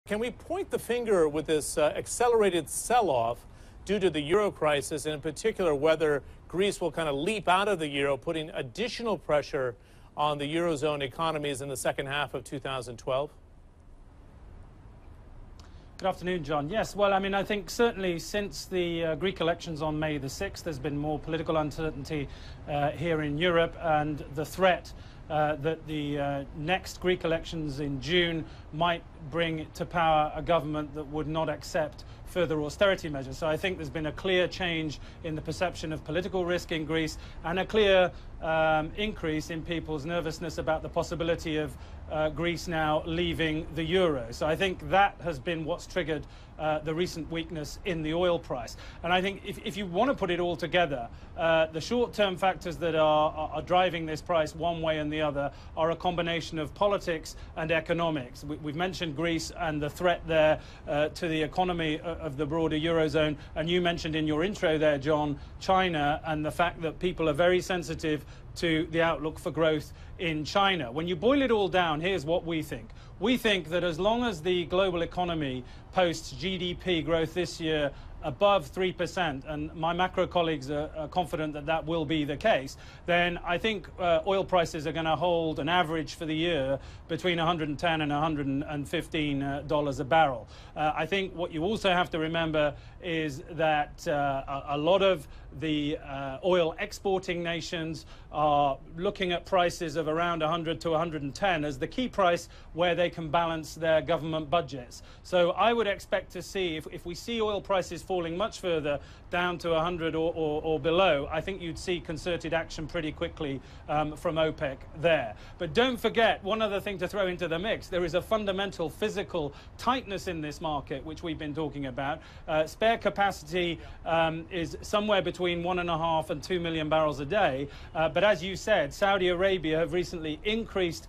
Can we point the finger with this accelerated sell-off due to the euro crisis, and in particular whether Greece will kind of leap out of the euro, putting additional pressure on the eurozone economies in the second half of 2012? Good afternoon, John. Yes, well, I mean, I think certainly since the Greek elections on May the 6th, there's been more political uncertainty here in Europe, and the threat that the next Greek elections in June might bring to power a government that would not accept further austerity measures. So I think there's been a clear change in the perception of political risk in Greece, and a clear increase in people's nervousness about the possibility of Greece now leaving the euro. So I think that has been what's triggered the recent weakness in the oil price. And I think if you want to put it all together, the short-term factors that are driving this price one way and the other are a combination of politics and economics. We've mentioned Greece and the threat there to the economy of the broader eurozone, and you mentioned in your intro there, John, China, and the fact that people are very sensitive to the outlook for growth in China. When you boil it all down, here's what we think. We think that as long as the global economy posts GDP growth this year above 3%, and my macro colleagues are confident that that will be the case, then I think oil prices are going to hold an average for the year between $110 and $115 a barrel. I think what you also have to remember is that a lot of the oil exporting nations are looking at prices of around 100 to 110 as the key price where they can balance their government budgets. So I would expect to see, if we see oil prices falling much further down to 100 or below, I think you'd see concerted action pretty quickly from OPEC there. But don't forget, one other thing to throw into the mix, there is a fundamental physical tightness in this market, which we've been talking about. Spare capacity is somewhere between 1.5 and 2 million barrels a day. But as you said, Saudi Arabia have recently increased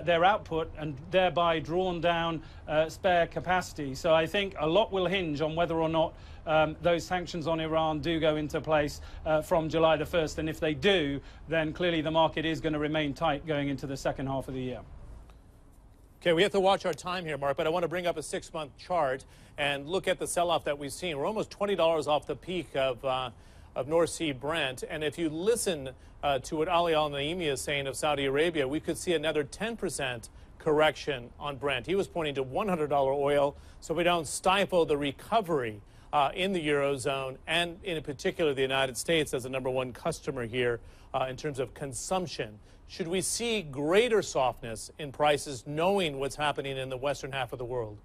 their output and thereby drawn down spare capacity. So I think a lot will hinge on whether or not those sanctions on Iran do go into place from July the 1st. And if they do, then clearly the market is going to remain tight going into the second half of the year. Okay, we have to watch our time here, Mark, but I want to bring up a 6-month chart and look at the sell-off that we've seen. We're almost $20 off the peak of North Sea Brent. And if you listen to what Ali Al-Naimi is saying of Saudi Arabia, we could see another 10% correction on Brent. He was pointing to $100 oil, so we don't stifle the recovery in the Eurozone, and in particular the United States as the #1 customer here in terms of consumption. Should we see greater softness in prices knowing what's happening in the western half of the world?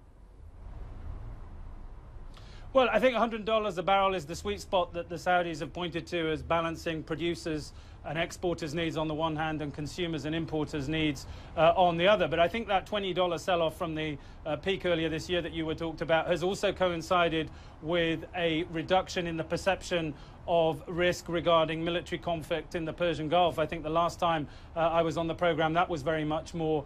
Well, I think $100 a barrel is the sweet spot that the Saudis have pointed to as balancing producers and exporters' needs on the one hand and consumers and importers' needs on the other. But I think that $20 sell-off from the peak earlier this year that you were talked about has also coincided with a reduction in the perception of risk regarding military conflict in the Persian Gulf. I think the last time I was on the program, that was very much more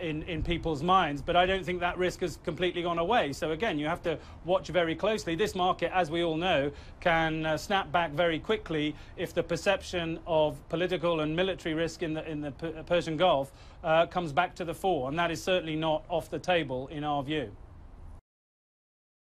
in people's minds. But I don't think that risk has completely gone away. So again, you have to watch very closely. This market, as we all know, can snap back very quickly if the perception of political and military risk in the Persian Gulf comes back to the fore. And that is certainly not off the table in our view.